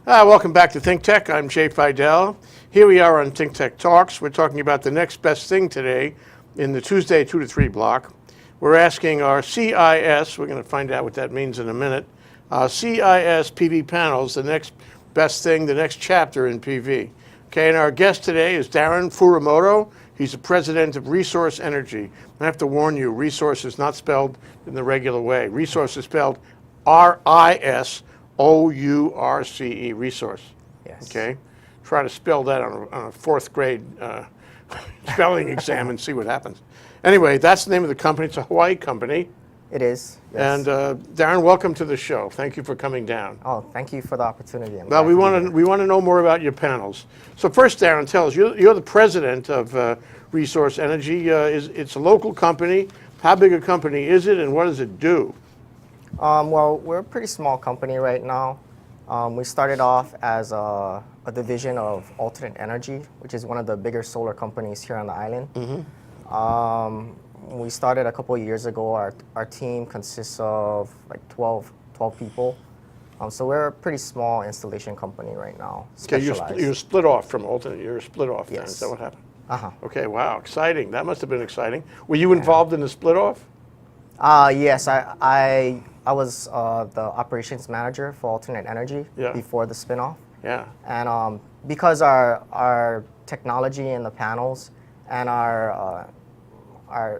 Welcome back to ThinkTech. I'm Jay Fidell. Here we are on ThinkTech Talks. We're talking about the next best thing today in the Tuesday 2 to 3 block. We're asking our CIS, we're going to find out what that means in a minute, CIS PV panels, the next best thing, the next chapter in PV. Okay, and our guest today is Darren Furumoto. He's the president of Risource Energy. I have to warn you, Resource is not spelled in the regular way. Resource is spelled R-I-S-O-U-R-C-E, Resource. Yes. Okay? Try to spell that on a fourth grade spelling exam and see what happens. Anyway, that's the name of the company. It's a Hawaii company. It is. Yes. And Darren, welcome to the show. Thank you for coming down. Oh, thank you for the opportunity. Well, we want to know more about your panels. So first, Darren, tell us, you're the president of Risource Energy. It's a local company. How big a company is it, and what does it do? Well, we're a pretty small company right now. We started off as a division of Alternate Energy, which is one of the bigger solar companies here on the island. Mm-hmm. We started a couple of years ago. Our team consists of like 12 people. So we're a pretty small installation company right now. Okay, you're split off from Alternate. You're split off then. Yes. Is that what happened? Uh-huh. Okay, wow, exciting. That must have been exciting. Were you involved in the split off? Yes, I was the operations manager for Alternate Energy before the spinoff. Yeah. And because our technology in the panels and our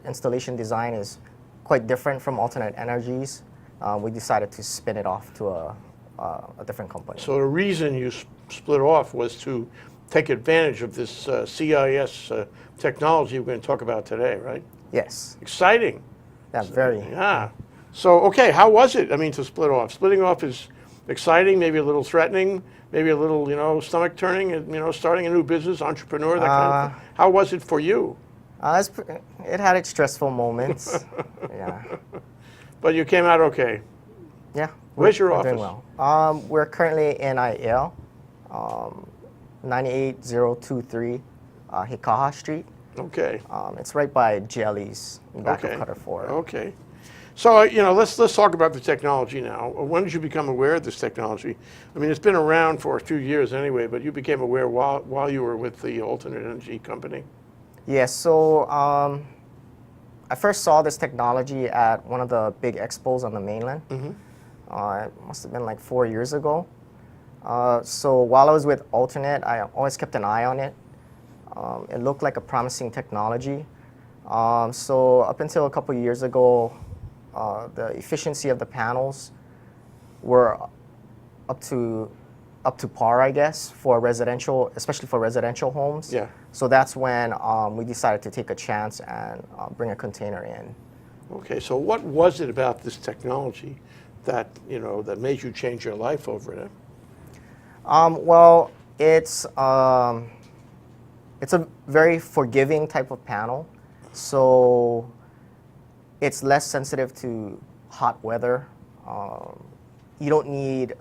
installation design is quite different from Alternate Energy's, we decided to spin it off to a different company. So the reason you split off was to take advantage of this CIS technology we're going to talk about today, right? Yes. Exciting. Yeah, very. Yeah. So, okay, how was it, to split off? Splitting off is exciting, maybe a little threatening, maybe a little, stomach turning, starting a new business, entrepreneur, that kind of thing. How was it for you? It had its stressful moments. Yeah. But you came out okay. Yeah. Where's your office? Doing well. We're currently in IL, 98023 Hikaha Street. Okay. It's right by Jelly's in back of Cutter Ford. Okay. So, let's talk about the technology now. When did you become aware of this technology? It's been around for a few years anyway, but you became aware while you were with the Alternate Energy company. Yes, so I first saw this technology at one of the big expos on the mainland. Mm-hmm. It must have been like 4 years ago. So while I was with Alternate, I always kept an eye on it. It looked like a promising technology. So up until a couple years ago, the efficiency of the panels were up to par, I guess, for residential, especially for residential homes. Yeah. So that's when we decided to take a chance and bring a container in. Okay, so what was it about this technology that that made you change your life over it? Well, it's a very forgiving type of panel, so it's less sensitive to hot weather. You don't need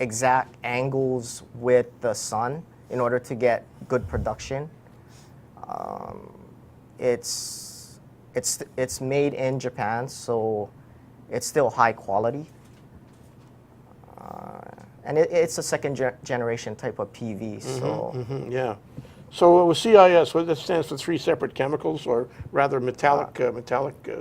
exact angles with the sun in order to get good production. It's made in Japan, so it's still high quality. And it's a second generation type of PV. So yeah. So with CIS, what that stands for 3 separate chemicals, or rather metallic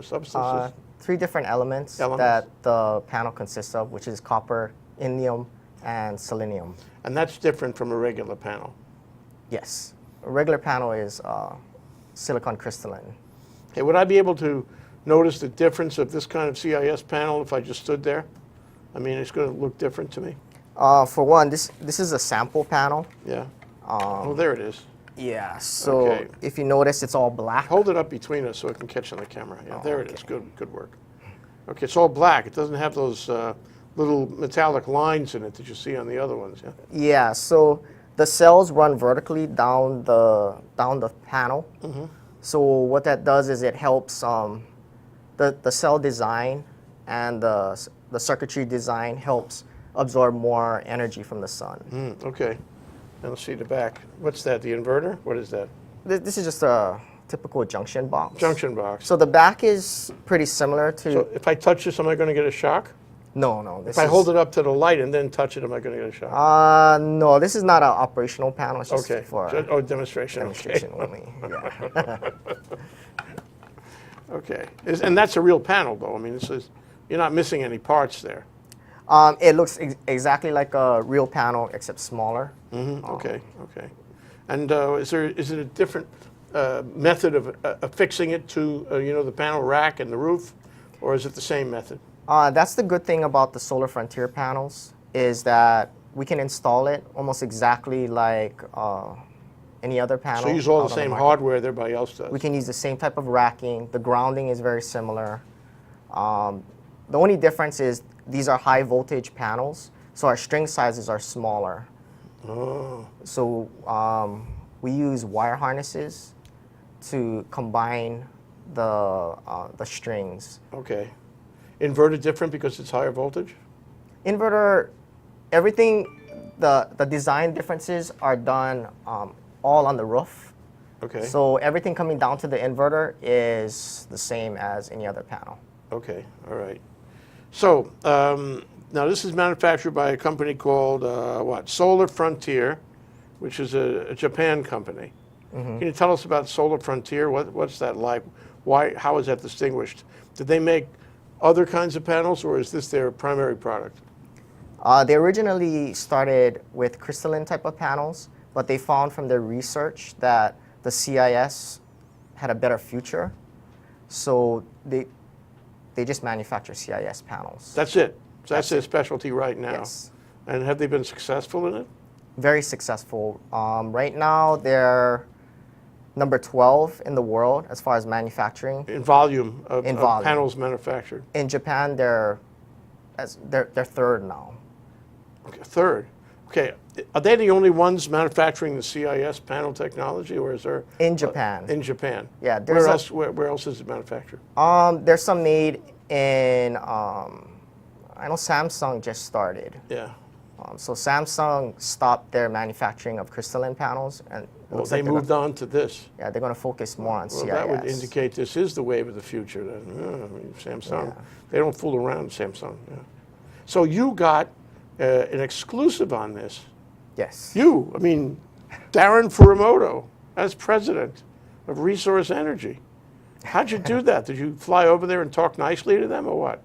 substances? 3 different elements that the panel consists of, which is copper, indium, and selenium. And that's different from a regular panel? Yes. A regular panel is silicon crystalline. Okay, would I be able to notice the difference of this kind of CIS panel if I just stood there? It's going to look different to me. For one, this is a sample panel. Yeah. Oh, there it is. Yeah, so if you notice, it's all black. Hold it up between us so it can catch on the camera. Yeah, there it is. Good work. Okay, it's all black. It doesn't have those little metallic lines in it that you see on the other ones. Yeah. Yeah. So the cells run vertically down the panel. Mm-hmm. So what that does is it helps the cell design and the circuitry design helps absorb more energy from the sun. Okay. Now let's see the back. What's that, the inverter? What is that? This is just a typical junction box. Junction box. So the back is pretty similar to... So if I touch this, am I going to get a shock? No, no. This If I is, hold it up to the light and then touch it, am I going to get a shock? no, this is not an operational panel. It's just Okay. for Demonstration. demonstration Okay. only. Yeah. Okay. And that's a real panel, though. I mean, you're not missing any parts there. It looks exactly like a real panel, except smaller. Okay. Okay. And is it a different method of affixing it to the panel rack and the roof, or is it the same method? That's the good thing about the Solar Frontier panels, is that we can install it almost exactly like any other panel. So you use all out the on same market. hardware everybody else does. We can use the same type of racking. The grounding is very similar. The only difference is these are high voltage panels, so our string sizes are smaller. Oh. So we use wire harnesses to combine the strings. Okay. Inverter different because it's higher voltage? Inverter, everything, the design differences are done all on the roof. Okay. So everything coming down to the inverter is the same as any other panel. Okay. All right. So now this is manufactured by a company called Solar Frontier, which is a Japan company. Can you tell us about Solar Frontier? What's that like? How is that distinguished? Did they make other kinds of panels, or is this their primary product? They originally started with crystalline type of panels, but they found from their research that the CIS had a better future. So they just manufacture CIS panels. That's it. So that's their specialty right now. Yes. And have they been successful in it? Very successful. Right now, they're number 12 in the world as far as manufacturing. In volume of volume. panels manufactured. In Japan, they're third now. Okay, third. Okay, are they the only ones manufacturing the CIS panel technology, or is there In Japan. in Japan? Yeah, there's Where else is it manufactured? there's some made in, I know Samsung just started. Yeah. So Samsung stopped their manufacturing of crystalline panels, and it Well, looks they like moved on to this. yeah, they're going to focus more on Well, CIS. that would indicate this is the wave of the future. Then, I mean, Samsung, they don't fool around. Samsung. Yeah. So you got an exclusive on this. Yes. I mean, Darren Furumoto, as president of Risource Energy. How'd you do that? Did you fly over there and talk nicely to them, or what?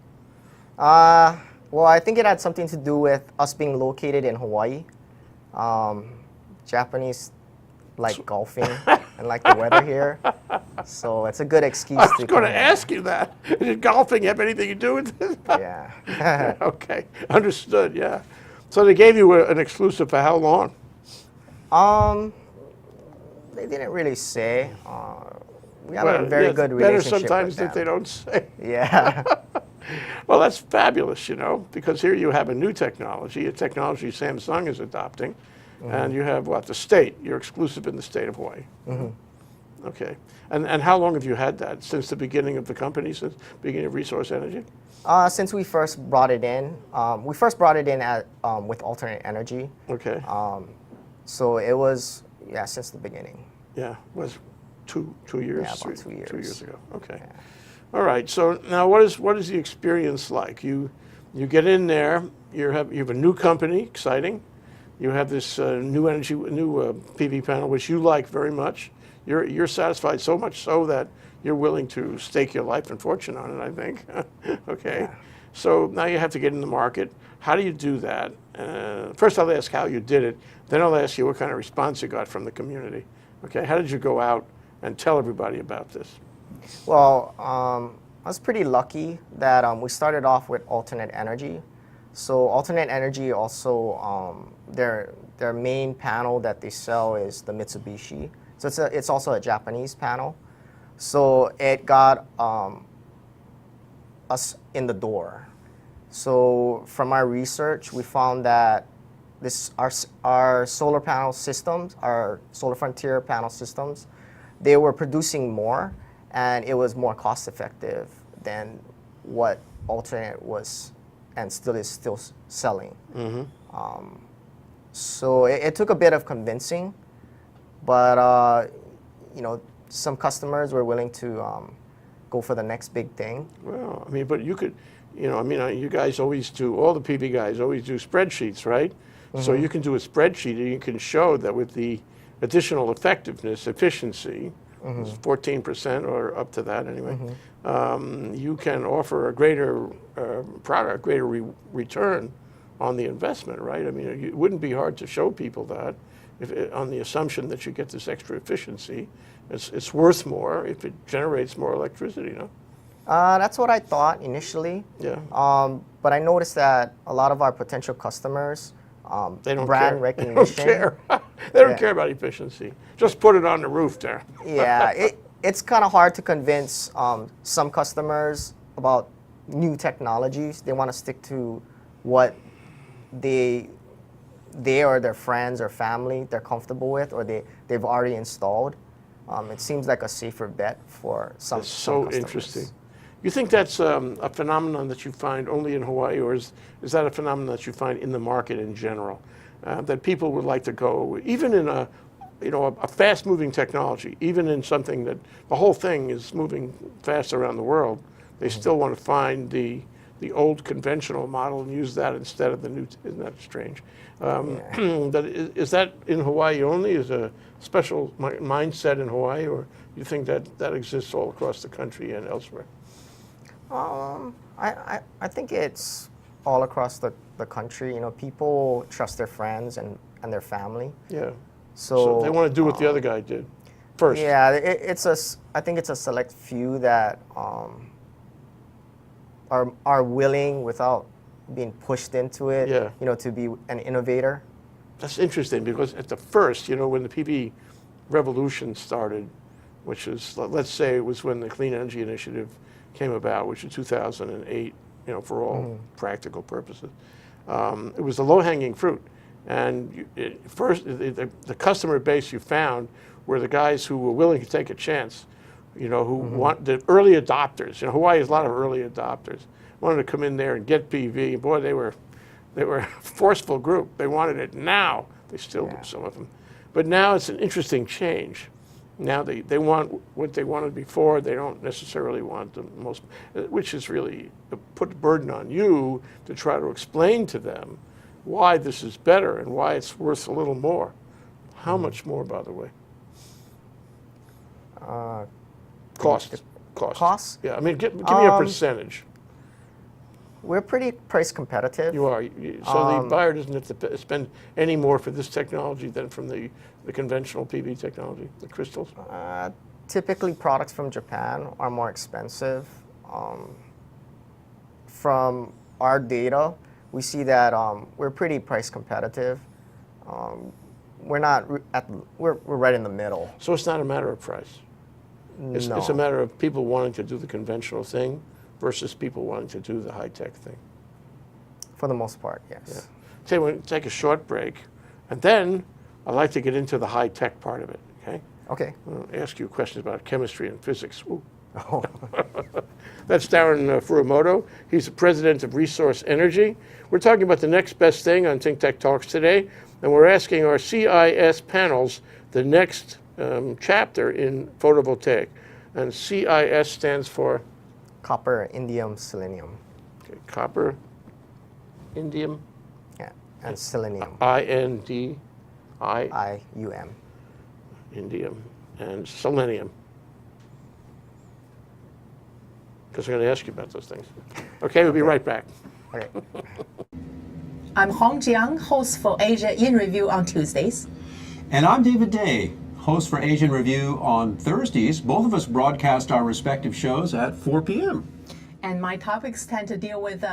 Well, I think it had something to do with us being located in Hawaii. Japanese like golfing and like the weather here. So it's a good excuse I to was going to come ask you that. Did golfing have anything to do with this? Yeah. Okay, understood, yeah. So they gave you an exclusive for how long? They didn't really say. We have a very good better relationship sometimes with that they them. don't say. Yeah. Well, that's fabulous, because here you have a new technology, a technology Samsung is adopting, and you have the state. You're exclusive in the state of Hawaii. Okay. And how long have you had that? Since the beginning of the company, since the beginning of Risource Energy? Since we first brought it in, with alternate energy. Okay. So it was, since the beginning. Yeah, was two years? Yeah, about 2 years. 2 years ago. Okay. Yeah. All right. So now, what is the experience like? You get in there. You have a new company, exciting. You have this new PV panel, which you like very much. You're satisfied so much so that you're willing to stake your life and fortune on it, I think. Okay. Yeah. So now you have to get in the market. How do you do that? First, I'll ask how you did it. Then I'll ask you what kind of response you got from the community. Okay. How did you go out and tell everybody about this? Well, I was pretty lucky that we started off with alternate energy. So alternate energy also, their main panel that they sell is the Mitsubishi. So it's also a Japanese panel. So it got us in the door. So from our research, we found that our solar panel systems, our Solar Frontier panel systems, they were producing more, and it was more cost effective than what alternate was and still is selling. So it took a bit of convincing, but some customers were willing to go for the next big thing. Well, I mean, but you you know, I mean, you guys always do, all the PV guys always do spreadsheets, right? So you can do a spreadsheet and you can show that with the additional effectiveness, efficiency, 14% or up to that anyway, you can offer a greater product, greater return on the investment, right? I mean, it wouldn't be hard to show people that on the assumption that you get this extra efficiency. It's worth more if it generates more electricity, no? That's what I thought initially. Yeah. But I noticed that a lot of our potential customers, They don't brand care. recognition. They don't care. They don't care about efficiency. Just put it on the roof there. Yeah, it's kind of hard to convince some customers about new technologies. They want to stick to what they or their friends or family they're comfortable with, or they've already installed. It seems like a safer bet for some. It's some so customers. interesting. You think that's a phenomenon that you find only in Hawaii, or is that a phenomenon that you find in the market in general? That people would like to go, even in a fast-moving technology, even in something that the whole thing is moving fast around the world, they still want to find the old conventional model and use that instead of the new. Isn't that strange? But is that in Hawaii only? Is a special mindset in Hawaii, or you think that exists all across the country and elsewhere? I think it's all across the country. You know, people trust their friends and their family. Yeah. So they want to do what the other guy did first. Yeah, I think it's a select few that are willing without being pushed into it. Yeah. You know, to be an innovator. That's interesting because at the first, when the PV revolution started, which is, let's say it was when the Clean Energy Initiative came about, which is 2008, for all practical purposes. It was the low-hanging fruit. And first, the customer base you found were the guys who were willing to take a chance, who want the early adopters. Hawaii has a lot of early adopters. Wanted to come in there and get PV. Boy, they were a forceful group. They wanted it now. They still do, some of them. But now it's an interesting change. Now they want what they wanted before. They don't necessarily want the most, which is really put the burden on you to try to explain to them why this is better and why it's worth a little more. How much more, by the way? Cost. Cost? Yeah, I mean, give me a percentage. We're pretty price competitive. You are. So the buyer doesn't have to spend any more for this technology than from the conventional PV technology, the crystals? Typically, products from Japan are more expensive. From our data, we see that we're pretty price competitive. We're not we're right in the middle. So it's not a matter of price. It's a matter of people wanting to do the conventional thing versus people wanting to do the high-tech thing. For the most part, yes. Yeah. Okay, we're going to take a short break, and then I'd like to get into the high-tech part of it, okay? Okay. I'll ask you questions about chemistry and physics. Oh. That's Darren Furumoto. He's the president of Risource Energy. We're talking about the next best thing on ThinkTech Talks today, and we're asking our CIS panels the next chapter in photovoltaic. And CIS stands for? Copper, indium, selenium. Okay, copper, indium. Yeah, and selenium. INDI. IUM. Indium and selenium. Because I'm going to ask you about those things. Okay, we'll be right back. Okay. I'm Hong Jiang, host for Asia in Review on Tuesdays. And I'm David Day, host for Asian Review on Thursdays. Both of us broadcast our respective shows at 4 p.m. And my topics tend to deal with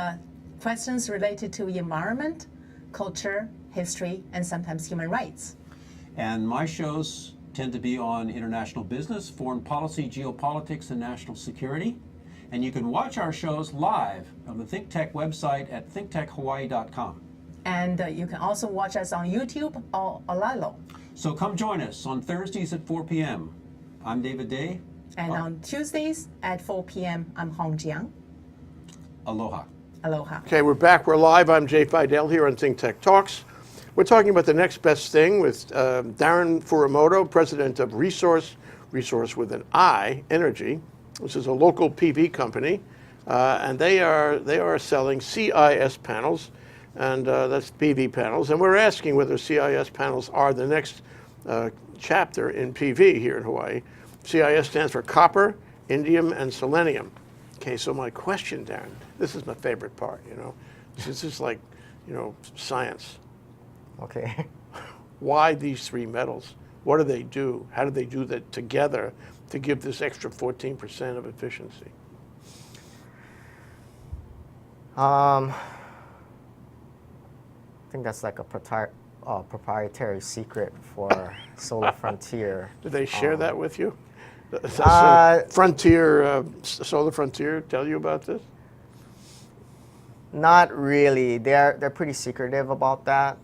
questions related to environment, culture, history, and sometimes human rights. And my shows tend to be on international business, foreign policy, geopolitics, and national security. And you can watch our shows live on the ThinkTech website at thinktechhawaii.com. And you can also watch us on YouTube or Olalo. So come join us on Thursdays at 4 p.m. I'm David Day. And on Tuesdays at 4 p.m., I'm Hong Jiang. Aloha. Aloha. Okay, we're back. We're live. I'm Jay Fidell here on ThinkTech Talks. We're talking about the next best thing with Darren Furumoto, president of Risource with an I, Energy. This is a local PV company. and they are selling CIS panels, and that's PV panels. And we're asking whether CIS panels are the next chapter in PV here in Hawaii. CIS stands for copper, indium, and selenium. Okay, so my question, Darren, this is my favorite part, you know. This is like, you know, science. Okay. Why these three metals? What do they do? How do they do that together to give this extra 14% of efficiency? I think that's like a proprietary secret for Solar Frontier. Did they share that with you? Does Frontier, Solar Frontier tell you about this? Not really. They're pretty secretive about that.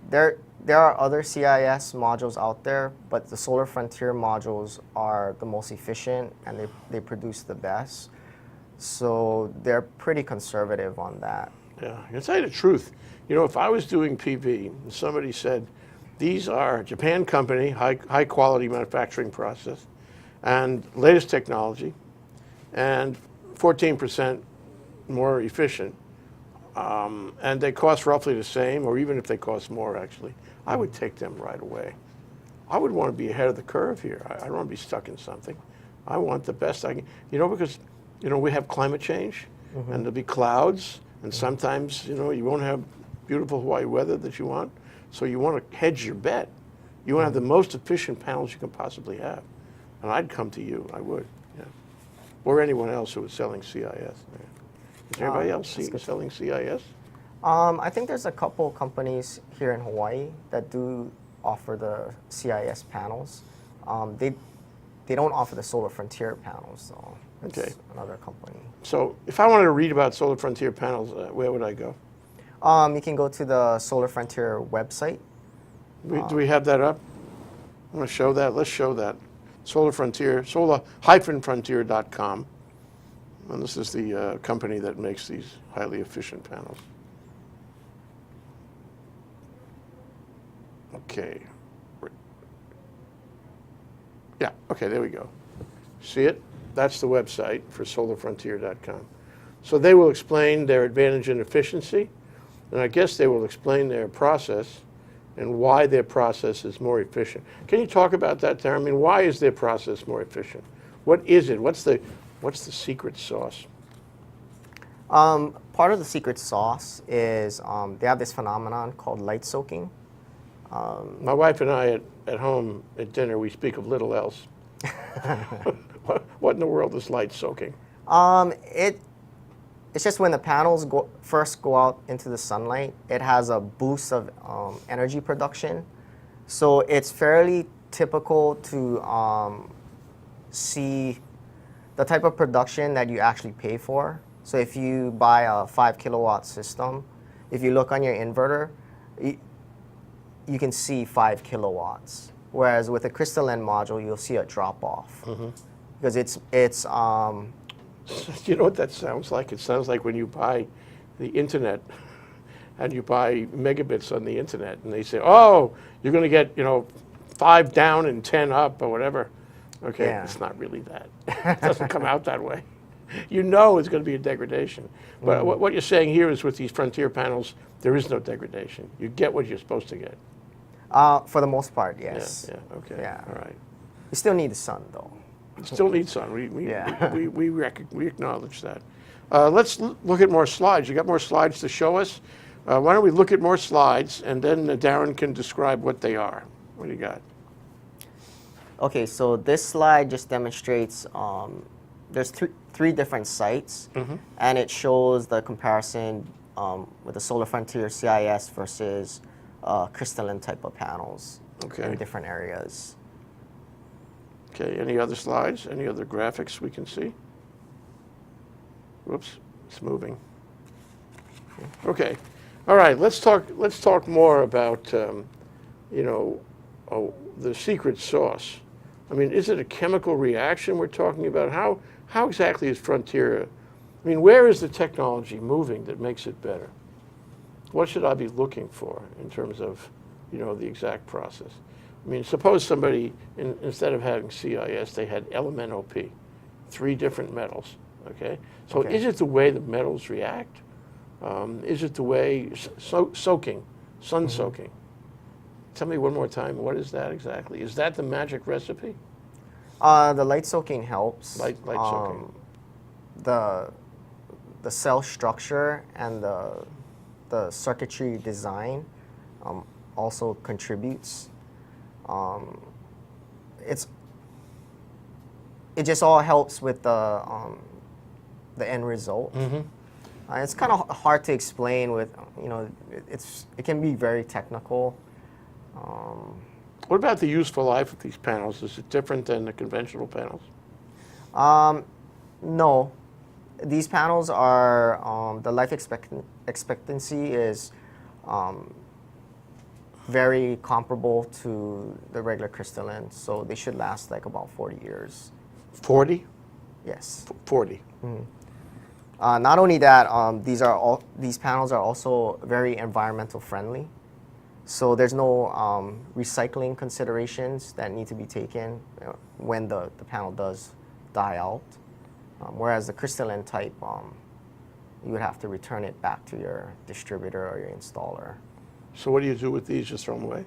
There are other CIS modules out there, but the Solar Frontier modules are the most efficient and they produce the best. So they're pretty conservative on that. Yeah, I can tell you the truth. You know, if I was doing PV and somebody said, these are Japan company, high quality manufacturing process, and latest technology, and 14% more efficient, and they cost roughly the same, or even if they cost more, actually, I would take them right away. I would want to be ahead of the curve here. I don't want to be stuck in something. I want the best I can, you know, because, you know, we have climate change, and there'll be clouds, and sometimes, you know, you won't have beautiful Hawaii weather that you want, so you want to hedge your bet. You want to have the most efficient panels you can possibly have. And I'd come to you, I would, yeah. Or anyone else who was selling CIS. Is there anybody else selling CIS? I think there's a couple companies here in Hawaii that do offer the CIS panels. They don't offer the Solar Frontier panels, though. It's Okay. another company. So if I wanted to read about Solar Frontier panels, where would I go? You can go to the Solar Frontier website. Do we have that up? I want to show that. Let's show that. Solar Frontier, solar-frontier.com. And this is the company that makes these highly efficient panels. Okay. Yeah, okay, there we go. See it? That's the website for solarfrontier.com. So they will explain their advantage in efficiency, and I guess they will explain their process and why their process is more efficient. Can you talk about that, Darren? I mean, why is their process more efficient? What is it? What's the secret sauce? Part of the secret sauce is they have this phenomenon called light soaking. My wife and I at home at dinner, we speak of little else. What in the world is light soaking? It's just when the panels first go out into the sunlight, it has a boost of energy production. So it's fairly typical to see the type of production that you actually pay for. So if you buy a 5 kilowatt system, if you look on your inverter, you can see 5 kilowatts. Whereas with a crystalline module, you'll see a drop off. Because it's You know what that sounds like? It sounds like when you buy the internet and you buy megabits on the internet and they say, oh, you're going to get, you know, 5 down and 10 up or whatever. Okay, Yeah. It's not really that. It doesn't come out that way. You know it's going to be a degradation. But what you're saying here is with these Frontier panels, there is no degradation. You get what you're supposed to get. For the most part, yes. Yeah, okay, Yeah. all right. You still need the sun, though. Still need sun. Yeah. We acknowledge that. Let's look at more slides. You got more slides to show us? Why don't we look at more slides, and then Darren can describe what they are. What do you got? Okay, so this slide just demonstrates there's three different sites, and it shows the comparison with the Solar Frontier CIS versus crystalline type of panels in different areas. Okay, any other slides? Any other graphics we can see? Whoops, it's moving. Okay, all right. Let's talk more about the secret sauce. I mean, is it a chemical reaction we're talking about? How exactly is Frontier? I mean, where is the technology moving that makes it better? What should I be looking for in terms of, the exact process? I mean, suppose somebody, instead of having CIS, they had LMNOP, 3 different metals, Okay, so Okay. is it the way the metals react? Is it the way soaking, sun soaking? Tell me one more time, what is that exactly? Is that the magic recipe? The light soaking helps. Light soaking. The cell structure and the circuitry design also contributes. It just all helps with the end result. It's kind of hard to explain with, it can be very technical. What about the useful life of these panels? Is it different than the conventional panels? No. These panels are, the life expectancy is very comparable to the regular crystalline, so they should last like about 40 years. 40? Yes. 40. Not only that, these panels are also very environmental friendly. So there's no recycling considerations that need to be taken when the panel does die out. Whereas the crystalline type, you would have to return it back to your distributor or your installer. So what do you do with these? Just throw them away?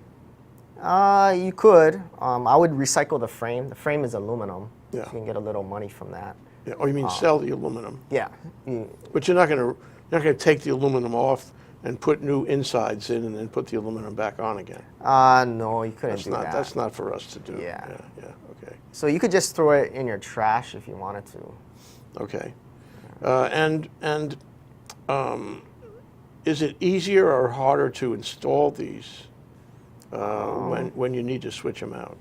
You could. I would recycle the frame. The frame is aluminum, Yeah. so you can get a little money from that. Yeah. Oh, you mean sell the aluminum? Yeah. But you're not going to take the aluminum off and put new insides in and then put the aluminum back on again. No, you couldn't do that. That's not for us to do. Yeah. Yeah. Okay. So you could just throw it in your trash if you wanted to. Okay. Is it easier or harder to install these when you need to switch them out?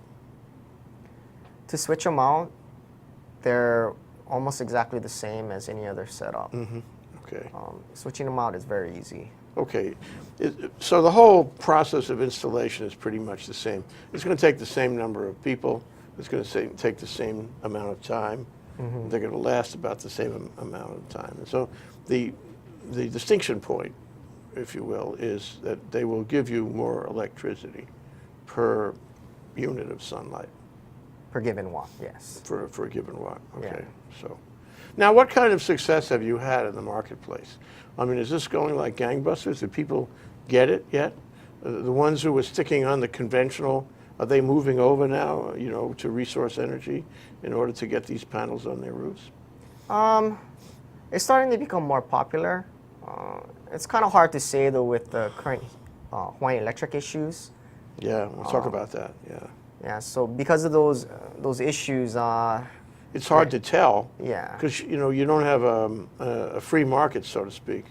To switch them out, they're almost exactly the same as any other setup. Okay. Switching them out is very easy. Okay. So the whole process of installation is pretty much the same. It's going to take the same number of people. It's going to take the same amount of time. They're going to last about the same amount of time. And so the distinction point, if you will, is that they will give you more electricity per unit of sunlight. Per given watt, yes. For a given watt. Okay. Yeah. So now what kind of success have you had in the marketplace? I mean, is this going like gangbusters? Do people get it yet? The ones who were sticking on the conventional, are they moving over now, to Resource Energy in order to get these panels on their roofs? It's starting to become more popular. It's kind of hard to say though with the current Hawaiian Electric issues. Yeah, we'll talk about that. Yeah. Yeah. So because of those issues, It's hard to tell. Yeah. Because you don't have a free market, so to speak.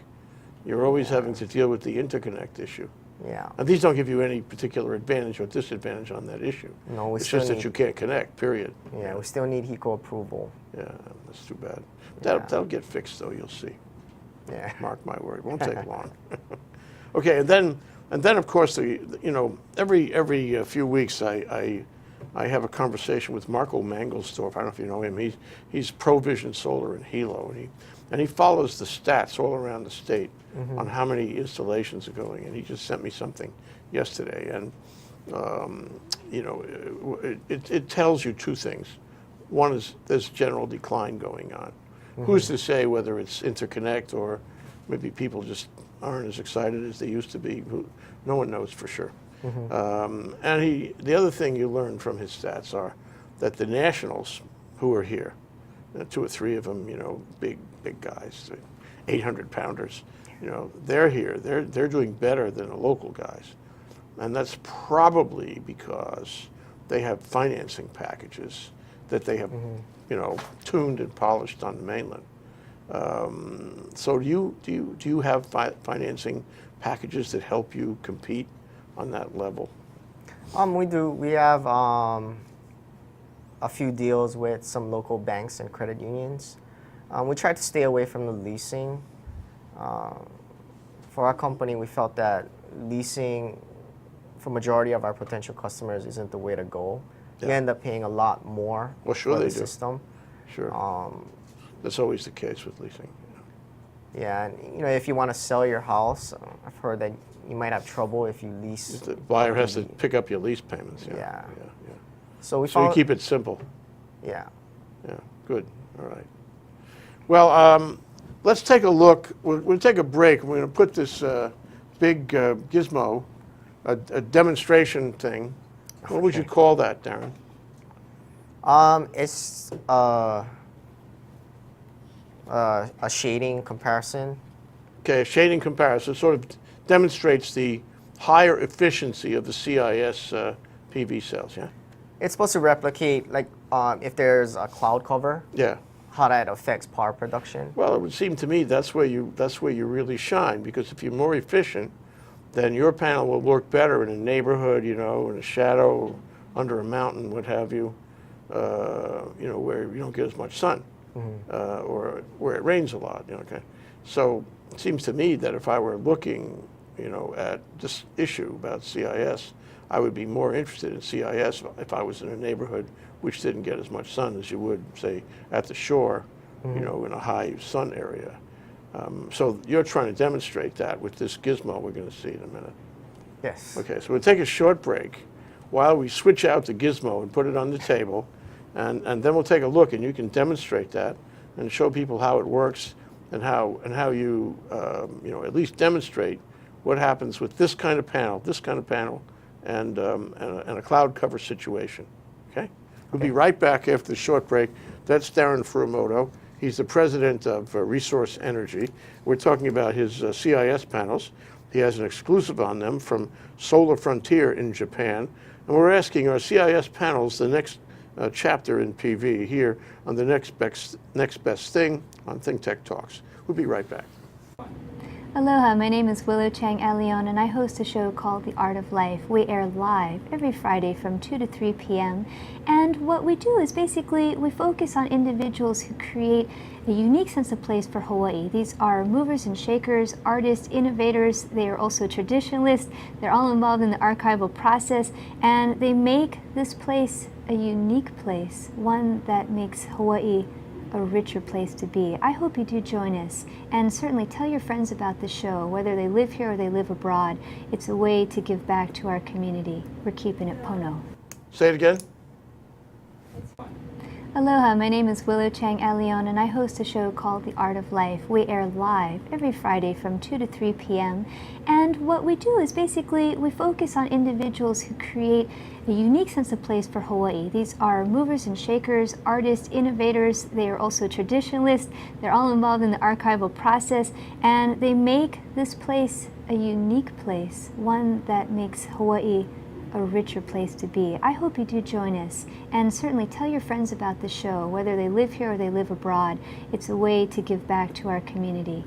You're always having to deal with the interconnect issue. Yeah. And these don't give you any particular advantage or disadvantage on that issue. No, we it's still just that need- you can't connect. Period. Yeah. We still need HECO approval. Yeah, that's too bad. Yeah. That'll get fixed, though. You'll see. Yeah. Mark my word. It won't take long. Okay, and then of course every few weeks I have a conversation with Marco Mangelsdorf. I don't know if you know him. He's Provision Solar in Hilo, and he follows the stats all around the state on how many installations are going. And he just sent me something yesterday, and it tells you two things. One is there's general decline going on. Who's to say whether it's interconnect or maybe people just aren't as excited as they used to be? No one knows for sure. And the other thing you learn from his stats are that the nationals who are here, 2 or 3 of them, big guys, 800-pounders, they're here. They're doing better than the local guys, and that's probably because they have financing packages that they have, tuned and polished on the mainland. So do you have financing packages that help you compete on that level? We do. We have a few deals with some local banks and credit unions. We try to stay away from the leasing. For our company, we felt that leasing for majority of our potential customers isn't the way to go. Yeah. You end up paying a lot more Well, sure for they the do. system. Sure. That's always the case with leasing. Yeah, and if you want to sell your house, I've heard that you might have trouble if you lease. The buyer has to pick up your lease payments. Yeah. Yeah. So we So you found, keep it simple. yeah. Yeah. Good. All right. Well, let's take a look. We'll take a break. We're going to put this big gizmo, a demonstration thing. What would you call that, Darren? It's a shading comparison. Okay, a shading comparison sort of demonstrates the higher efficiency of the CIS PV cells, yeah? It's supposed to replicate, like, if there's a cloud cover, Yeah. how that affects power production. Well, it would seem to me that's where you really shine, because if you're more efficient, then your panel will work better in a neighborhood, you know, in a shadow, under a mountain, what have you, you know, where you don't get as much sun, or where it rains a lot, you know, okay? So it seems to me that if I were looking, you know, at this issue about CIS, I would be more interested in CIS if I was in a neighborhood which didn't get as much sun as you would, say, at the shore, you know, in a high sun area. So you're trying to demonstrate that with this gizmo we're going to see in a minute. Yes. Okay, so we'll take a short break while we switch out the gizmo and put it on the table, and then we'll take a look, and you can demonstrate that and show people how it works and how you, you know, at least demonstrate what happens with this kind of panel, and a cloud cover situation. Okay? We'll be right back after the short break. That's Darren Furumoto. He's the president of Risource Energy. We're talking about his CIS panels. He has an exclusive on them from Solar Frontier in Japan. And we're asking, are CIS panels the next chapter in PV here on the next best thing on ThinkTech Talks? We'll be right back. Aloha, my name is Willow Chang Elion, and I host a show called The Art of Life. We air live every Friday from 2 to 3 p.m. And what we do is basically we focus on individuals who create a unique sense of place for Hawaii. These are movers and shakers, artists, innovators. They are also traditionalists. They're all involved in the archival process, and they make this place a unique place, one that makes Hawaii a richer place to be. I hope you do join us, and certainly tell your friends about the show, whether they live here or they live abroad. It's a way to give back to our community. We're keeping it Pono. Say it again. Aloha, my name is Willow Chang Elion, and I host a show called The Art of Life. We air live every Friday from 2 to 3 p.m. And what we do is basically we focus on individuals who create a unique sense of place for Hawaii. These are movers and shakers, artists, innovators. They are also traditionalists. They're all involved in the archival process, and they make this place a unique place, one that makes Hawaii a richer place to be. I hope you do join us, and certainly tell your friends about the show, whether they live here or they live abroad. It's a way to give back to our community.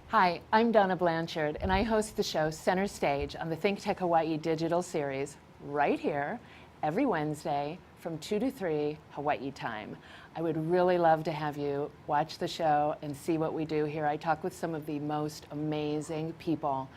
Hi, I'm Donna Blanchard, and I host the show Center Stage on the ThinkTech Hawaii digital series right here every Wednesday from 2 to 3 Hawaii time. I would really love to have you watch the show and see what we do here. I talk with some of the most amazing people,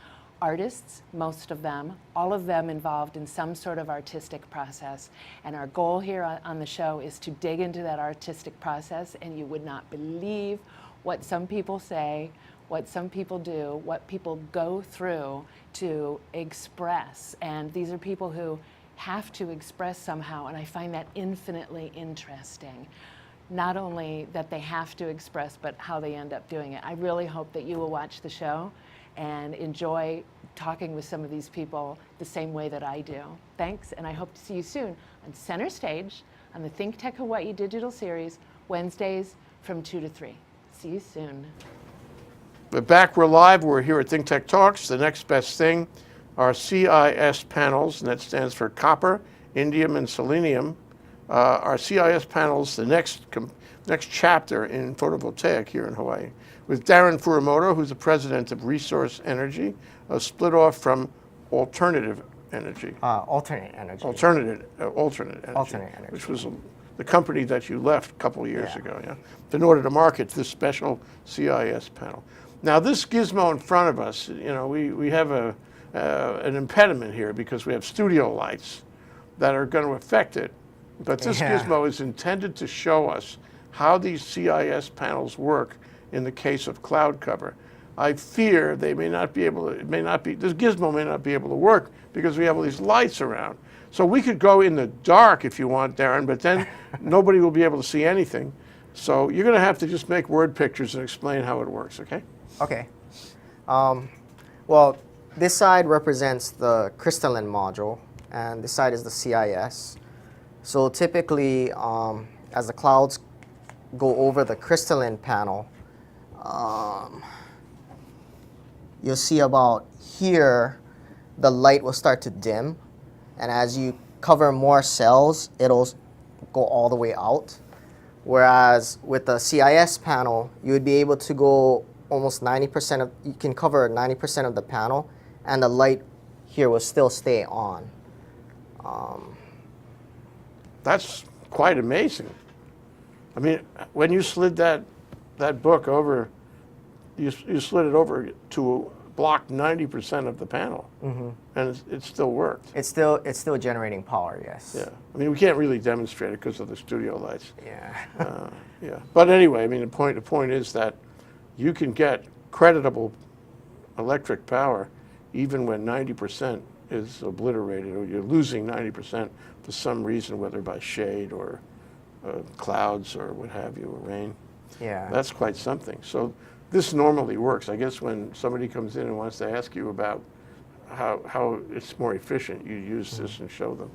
artists, most of them, all of them involved in some sort of artistic process. And our goal here on the show is to dig into that artistic process, and you would not believe what some people say, what some people do, what people go through to express. And these are people who have to express somehow, and I find that infinitely interesting. Not only that they have to express, but how they end up doing it. I really hope that you will watch the show and enjoy talking with some of these people the same way that I do. Thanks, and I hope to see you soon on Center Stage on the ThinkTech Hawaii digital series, Wednesdays from 2 to 3. See you soon. We're back, we're live, we're here at ThinkTech Talks. The next best thing are CIS panels, and that stands for copper, indium, and selenium. Our CIS panels, the next chapter in photovoltaic here in Hawaii, with Darren Furumoto, who's the president of Risource Energy, split off from Alternative Energy. Alternate energy. Alternate Energy. Alternate Energy. Which was the company that you left a couple of years ago, yeah? In order to market this special CIS panel. Now this gizmo in front of us, you know, we have an impediment here because we have studio lights that are going to affect it. But this gizmo is intended to show us how these CIS panels work in the case of cloud cover. I fear they may not be able to, this gizmo may not be able to work because we have all these lights around. So we could go in the dark if you want, Darren, but then nobody will be able to see anything. So you're going to have to just make word pictures and explain how it works, okay? Okay. Well, this side represents the crystalline module, and this side is the CIS. So typically, as the clouds go over the crystalline panel, you'll see about here, the light will start to dim. And as you cover more cells, it'll go all the way out. Whereas with the CIS panel, you would be able to go almost 90% of, you can cover 90% of the panel, and the light here will still stay on. That's quite amazing. I mean, when you slid that book over, you slid it over to block 90% of the panel, and it still worked. It's still generating power, yes. Yeah, I mean, we can't really demonstrate it because of the studio lights. Yeah. Yeah, but anyway, I mean, the point is that you can get creditable electric power even when 90% is obliterated, or you're losing 90% for some reason, whether by shade or clouds or what have you, or rain. Yeah. That's quite something. So this normally works. I guess when somebody comes in and wants to ask you about how it's more efficient, you use this and show them.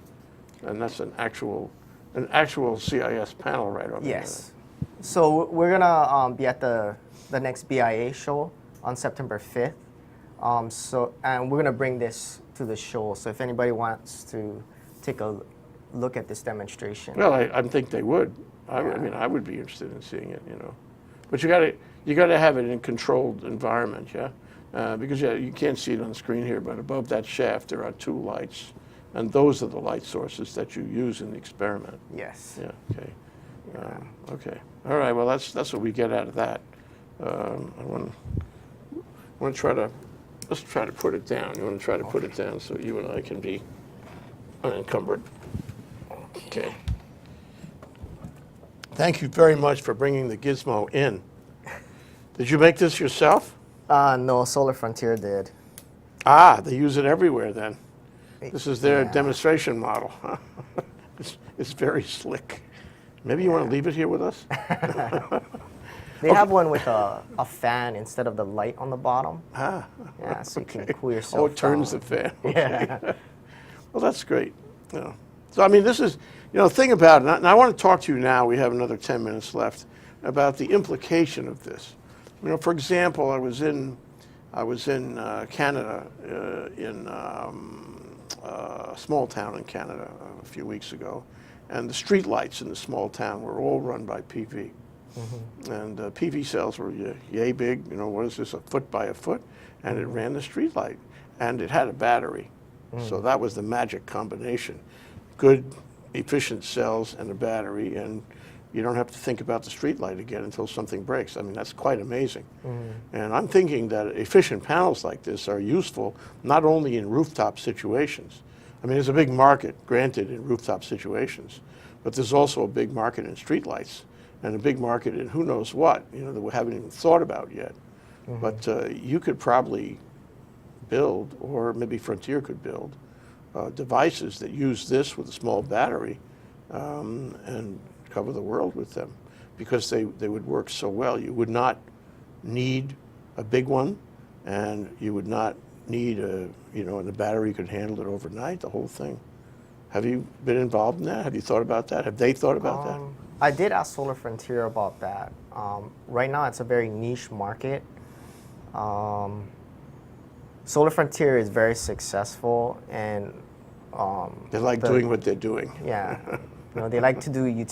And that's an actual CIS panel right over there. Yes. So we're gonna be at the next BIA show on September 5th. And we're gonna bring this to the show. So if anybody wants to take a look at this demonstration. Well, I think they would. I mean, I would be interested in seeing it, you know. But you got to have it in a controlled environment, yeah. Because you can't see it on the screen here, but above that shaft there are 2 lights, and those are the light sources that you use in the experiment. Yes. Yeah. Okay. Okay. All right. Well, that's what we get out of that. I want to try to let's try to put it down. You want to try to put it down so you and I can be unencumbered. Okay. Thank you very much for bringing the gizmo in. Did you make this yourself? No, Solar Frontier did. Ah, they use it everywhere then. This is their Yeah. demonstration model. It's very slick. Maybe you want to leave it here with us? They have one with a fan instead of the light on the bottom. Ah. Yeah, so you can cool yourself. Oh, it turns the down. fan. Okay. Yeah. Well, that's great. Yeah. So, I mean, this is, the thing about it, and I want to talk to you now, we have another 10 minutes left, about the implication of this. For example, I was in Canada, in a small town in Canada a few weeks ago, and the street lights in the small town were all run by PV. And PV cells were yay big, what is this, a foot by a foot, and it ran the street light, and it had a battery. So that was the magic combination. Good, efficient cells and a battery, and you don't have to think about the street light again until something breaks. I mean, that's quite amazing. And I'm thinking that efficient panels like this are useful not only in rooftop situations. I mean, there's a big market, granted, in rooftop situations, but there's also a big market in street lights and a big market in who knows what, that we haven't even thought about yet. But you could probably build, or maybe Frontier could build, devices that use this with a small battery and cover the world with them, because they would work so well. You would not need a big one, and you would not need and the battery could handle it overnight, the whole thing. Have you been involved in that? Have you thought about that? Have they thought about that? I did ask Solar Frontier about that. Right now, it's a very niche market. Solar Frontier is very successful, and They like doing what they're doing. Yeah, they like to do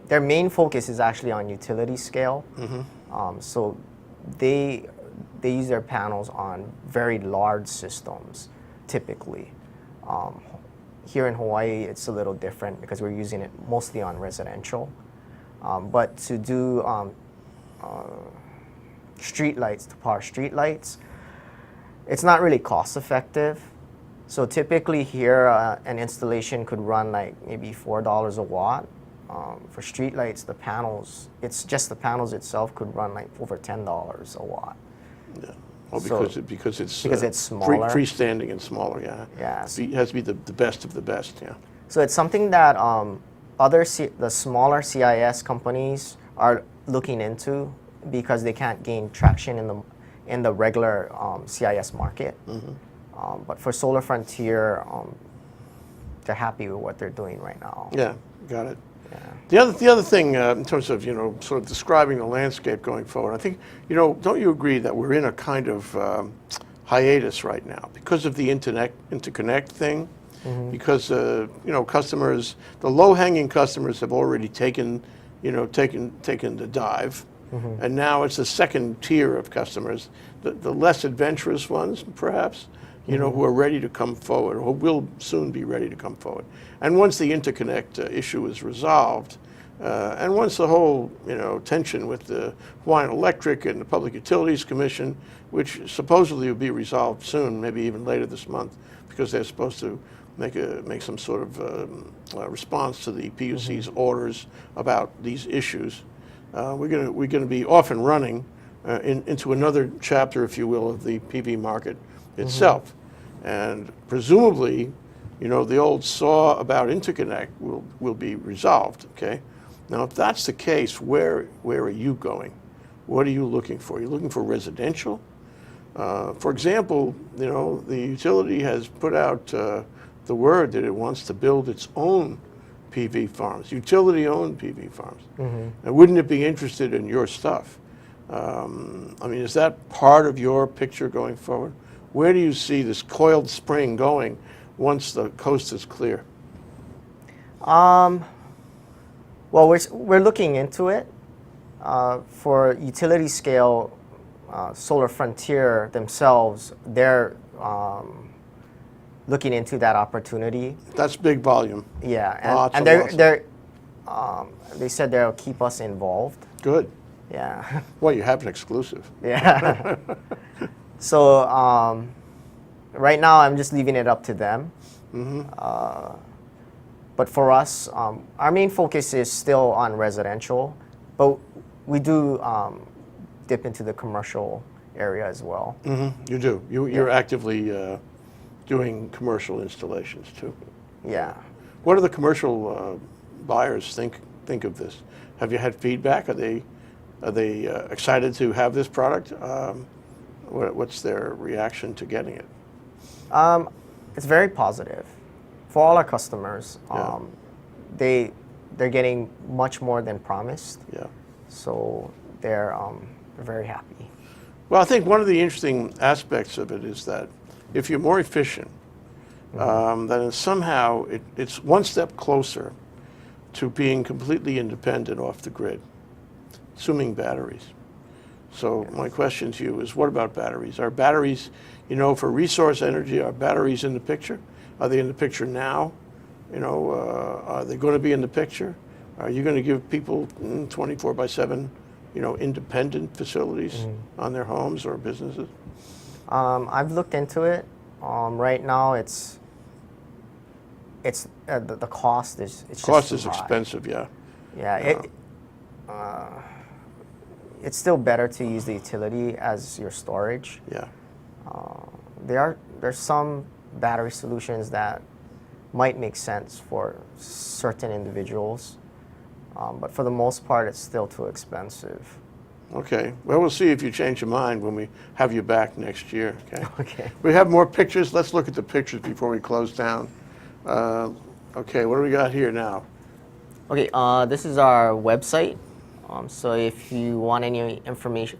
their main focus is actually on utility scale. So they use their panels on very large systems, typically. Here in Hawaii, it's a little different because we're using it mostly on residential. But to do street lights, to power street lights, it's not really cost effective. So typically here, an installation could run like maybe $4 a watt. For street lights, the panels, it's just the panels itself could run like over $10 a watt. Yeah. Well, because it's smaller. Freestanding and smaller, yeah. Yeah. It has to be the best of the best, yeah. So it's something that the smaller CIS companies are looking into because they can't gain traction in the regular CIS market. But for Solar Frontier, they're happy with what they're doing right now. Yeah, got it. Yeah. The other thing in terms of sort of describing the landscape going forward, I think don't you agree that we're in a kind of hiatus right now because of the interconnect thing? Because customers, the low-hanging customers have already taken the dive, and now it's a second tier of customers, the less adventurous ones, perhaps, who are ready to come forward, or will soon be ready to come forward. And once the interconnect issue is resolved, and once the whole tension with the Hawaiian Electric and the Public Utilities Commission, which supposedly will be resolved soon, maybe even later this month, because they're supposed to make some sort of response to the PUC's orders about these issues. We're going to be off and running into another chapter, if you will, of the PV market itself, and presumably, the old saw about interconnect will be resolved. Okay, now if that's the case, where are you going? What are you looking for? You're looking for residential. For example, the utility has put out the word that it wants to build its own PV farms, utility-owned PV farms. And wouldn't it be interested in your stuff? I mean, is that part of your picture going forward? Where do you see this coiled spring going once the coast is clear? Well, we're looking into it. For utility scale, Solar Frontier themselves, they're looking into that opportunity. That's big volume. Yeah, and they said they'll keep us involved. Good. Yeah. Well, you have an exclusive. Yeah. So right now, I'm just leaving it up to them. But for us, our main focus is still on residential, but we do dip into the commercial area as well. You do. You're actively doing commercial installations too. Yeah. What do the commercial buyers think of this? Have you had feedback? Are they excited to have this product? What's their reaction to getting it? It's very positive for all our customers. They're getting much more than promised. Yeah. So they're very happy. Well, I think one of the interesting aspects of it is that if you're more efficient, then somehow it's one step closer to being completely independent off the grid, assuming batteries. So my question to you is, what about batteries? Are batteries, for Resource Energy, are batteries in the picture? Are they in the picture now? Are they going to be in the picture? Are you going to give people 24/7, independent facilities on their homes or businesses? I've looked into it. Right now, it's the cost is Cost just is too high. expensive, yeah. Yeah, it's still better to use the utility as your storage. Yeah. There's some battery solutions that might make sense for certain individuals, but for the most part, it's still too expensive. Okay. Well, we'll see if you change your mind when we have you back next year. Okay. Okay. We have more pictures. Let's look at the pictures before we close down. Okay. What do we got here now? Okay. This is our website. So if you want any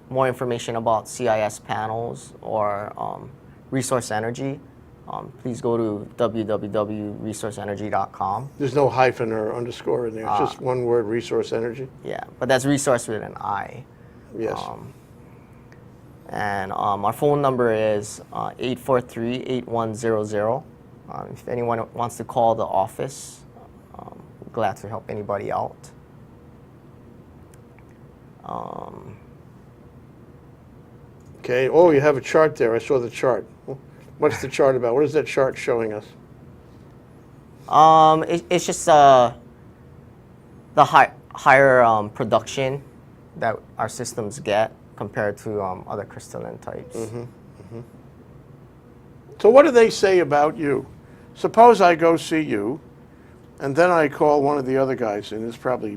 more information about CIS panels or Risource Energy, please go to www.resourceenergy.com. There's no hyphen or underscore in there. It's just one word, Resource Energy. Yeah, but that's resource with an I. Yes. And our phone number is 843-8100. If anyone wants to call the office, we're glad to help anybody out. Okay. Oh, you have a chart there. I saw the chart. What's the chart about? What is that chart showing us? It's just the higher production that our systems get compared to other crystalline types. So what do they say about you? Suppose I go see you, And then I call one of the other guys, and there's probably,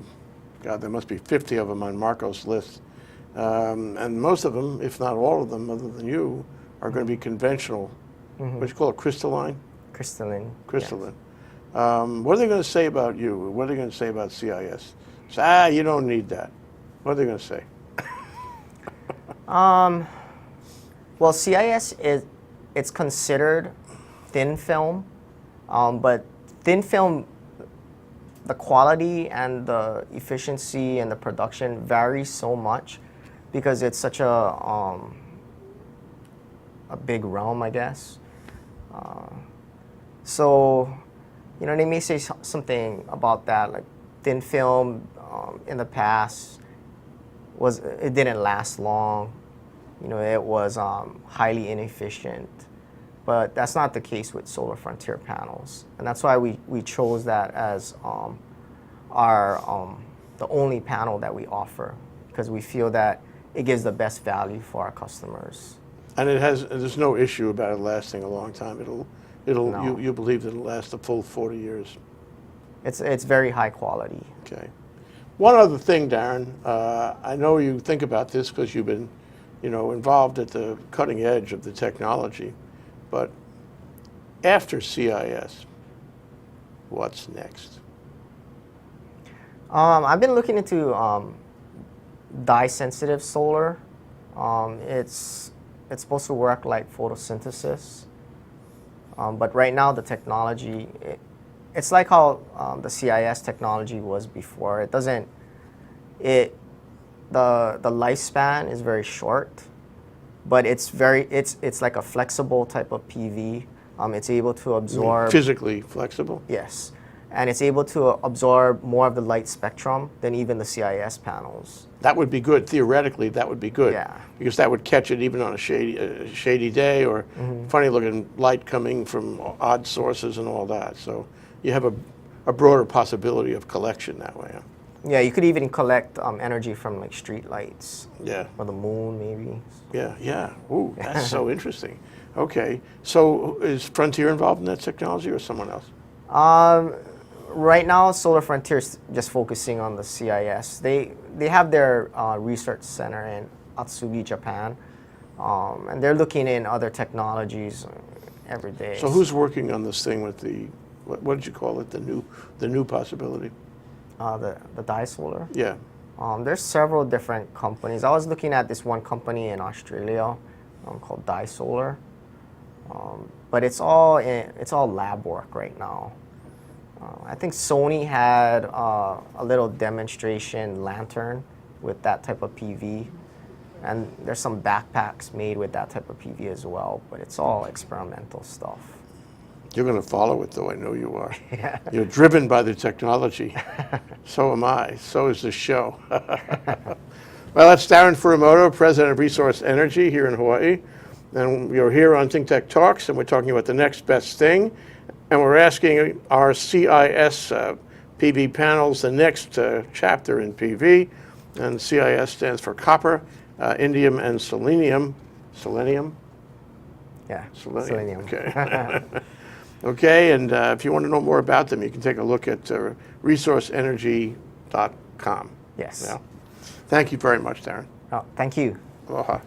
God, there must be 50 of them on Marco's list. And most of them, if not all of them, other than you, are going to be conventional. What do you call it, crystalline? Crystalline. Crystalline. What are they going to say about you? What are they going to say about CIS? Say, you don't need that. What are they going to say? Well, CIS it's considered thin film, but thin film, the quality and the efficiency and the production varies so much because it's such a big realm, I guess. So, they may say something about that, like thin film in the past it didn't last long. It was highly inefficient. But that's not the case with Solar Frontier panels. And that's why we chose that as the only panel that we offer, because we feel that it gives the best value for our customers. And there's no issue about it lasting a long time. No. You believe that it'll last the full 40 years. It's very high quality. Okay. One other thing, Darren, I know you think about this because you've been, involved at the cutting edge of the technology, but after CIS, what's next? I've been looking into dye-sensitive solar. It's supposed to work like photosynthesis, but right now the technology, it's like how the CIS technology was before. The lifespan is very short, but it's like a flexible type of PV. It's able to absorb Physically flexible? Yes, and it's able to absorb more of the light spectrum than even the CIS panels. That would be good. Theoretically, that would be good. Yeah. Because that would catch it even on a shady day or funny-looking light coming from odd sources and all that. So you have a broader possibility of collection that way. Huh? Yeah, you could even collect energy from like street lights. Yeah. Or the moon, maybe. Yeah. Ooh, that's so interesting. Okay. So is Frontier involved in that technology or someone else? Right now, Solar Frontier is just focusing on the CIS. They have their research center in Atsugi, Japan, and they're looking in other technologies every day. So who's working on this thing with the, what did you call it, the new possibility? The dye solar? Yeah. There's several different companies. I was looking at this one company in Australia called Dye Solar, but it's all lab work right now. I think Sony had a little demonstration lantern with that type of PV, and there's some backpacks made with that type of PV as well, but it's all experimental stuff. You're going to follow it, though. I know you are. Yeah. You're driven by the technology. So am I. So is the show. Well, that's Darren Furumoto, president of Risource Energy here in Hawaii. And we're here on ThinkTech Talks, and we're talking about the next best thing. And we're asking our CIS PV panels the next chapter in PV. And CIS stands for copper, indium, and selenium. Selenium? Yeah, Selenium. Okay. Okay, and if you want to know more about them, you can take a look at resourceenergy.com. Yes. Yeah. Thank you very much, Darren. Oh, thank you. Aloha.